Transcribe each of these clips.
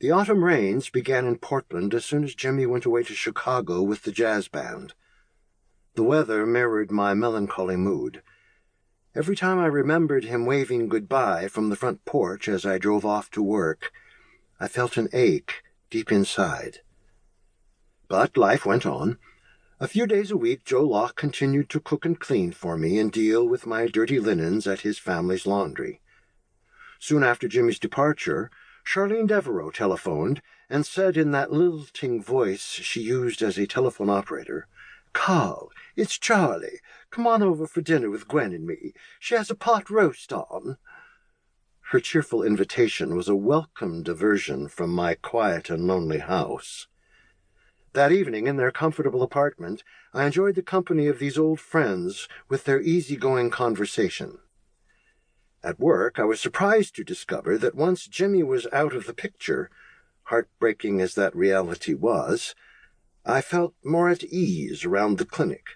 The autumn rains began in Portland as soon as Jimmy went away to Chicago with the jazz band. The weather mirrored my melancholy mood. Every time I remembered him waving goodbye from the front porch as I drove off to work, I felt an ache deep inside. But life went on. A few days a week, Joe Locke continued to cook and clean for me and deal with my dirty linens at his family's laundry. Soon after Jimmy's departure, Charlene Devereaux telephoned and said in that lilting voice she used as a telephone operator, "Carl, it's Charlie. Come on over for dinner with Gwen and me. She has a pot roast on." Her cheerful invitation was a welcome diversion from my quiet and lonely house. That evening, in their comfortable apartment, I enjoyed the company of these old friends with their easygoing conversation. At work, I was surprised to discover that once Jimmy was out of the picture, heartbreaking as that reality was, I felt more at ease around the clinic.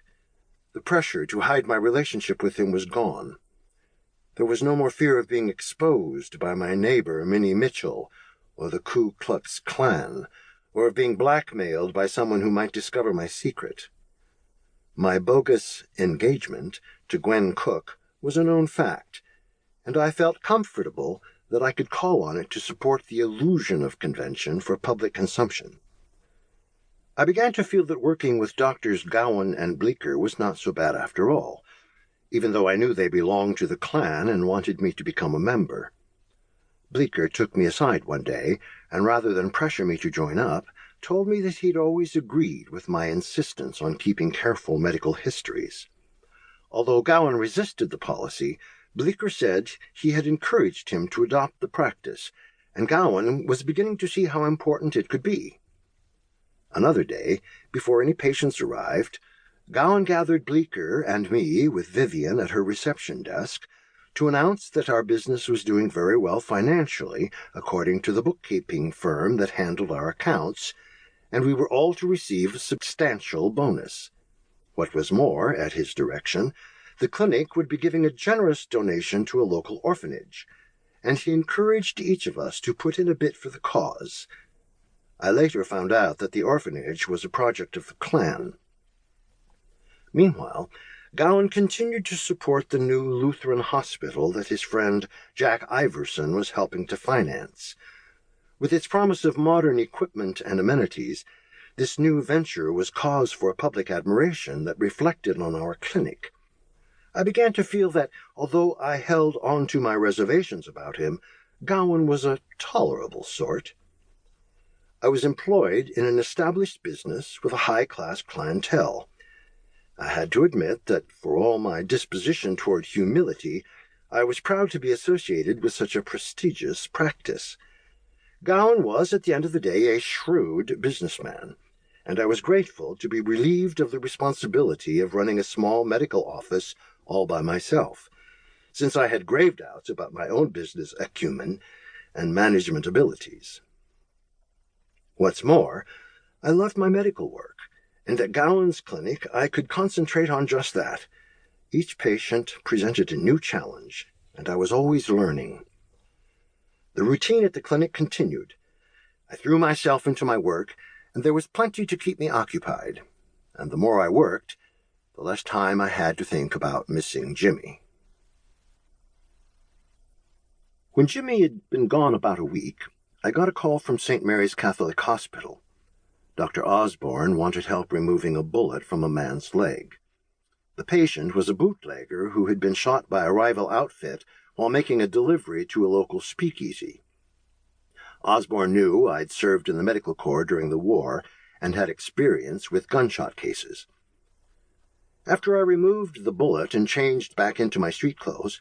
The pressure to hide my relationship with him was gone. There was no more fear of being exposed by my neighbor, Minnie Mitchell, or the Ku Klux Klan, or of being blackmailed by someone who might discover my secret. My bogus engagement to Gwen Cook was a known fact, and I felt comfortable that I could call on it to support the illusion of convention for public consumption. I began to feel that working with Doctors Gowan and Bleecker was not so bad after all, even though I knew they belonged to the Klan and wanted me to become a member. Bleecker took me aside one day, and rather than pressure me to join up, told me that he'd always agreed with my insistence on keeping careful medical histories. Although Gowan resisted the policy, Bleecker said he had encouraged him to adopt the practice, and Gowan was beginning to see how important it could be. Another day, before any patients arrived, Gowan gathered Bleecker and me with Vivian at her reception desk to announce that our business was doing very well financially, according to the bookkeeping firm that handled our accounts, and we were all to receive a substantial bonus. What was more, at his direction, the clinic would be giving a generous donation to a local orphanage, and he encouraged each of us to put in a bit for the cause. I later found out that the orphanage was a project of the Klan. Meanwhile, Gowan continued to support the new Lutheran hospital that his friend Jack Iverson was helping to finance. With its promise of modern equipment and amenities, this new venture was cause for public admiration that reflected on our clinic. I began to feel that, although I held on to my reservations about him, Gowan was a tolerable sort. I was employed in an established business with a high-class clientele. I had to admit that, for all my disposition toward humility, I was proud to be associated with such a prestigious practice. Gowan was, at the end of the day, a shrewd businessman, and I was grateful to be relieved of the responsibility of running a small medical office all by myself, since I had grave doubts about my own business acumen and management abilities. What's more, I loved my medical work, and at Gowan's clinic I could concentrate on just that. Each patient presented a new challenge, and I was always learning. The routine at the clinic continued. I threw myself into my work, and there was plenty to keep me occupied, and the more I worked, the less time I had to think about missing Jimmy. When Jimmy had been gone about a week, I got a call from St. Mary's Catholic Hospital. Dr. Osborne wanted help removing a bullet from a man's leg. The patient was a bootlegger who had been shot by a rival outfit while making a delivery to a local speakeasy. Osborne knew I'd served in the medical corps during the war and had experience with gunshot cases. After I removed the bullet and changed back into my street clothes,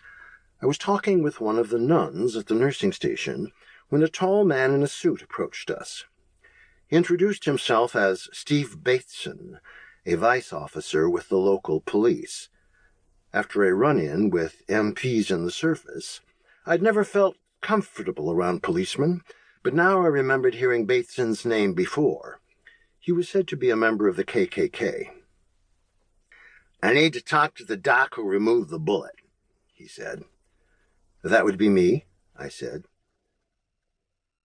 I was talking with one of the nuns at the nursing station when a tall man in a suit approached us. He introduced himself as Steve Bateson, a vice officer with the local police. After a run-in with MPs in the service, I'd never felt comfortable around policemen, but now I remembered hearing Bateson's name before. He was said to be a member of the KKK. "I need to talk to the doc who removed the bullet," he said. "That would be me," I said.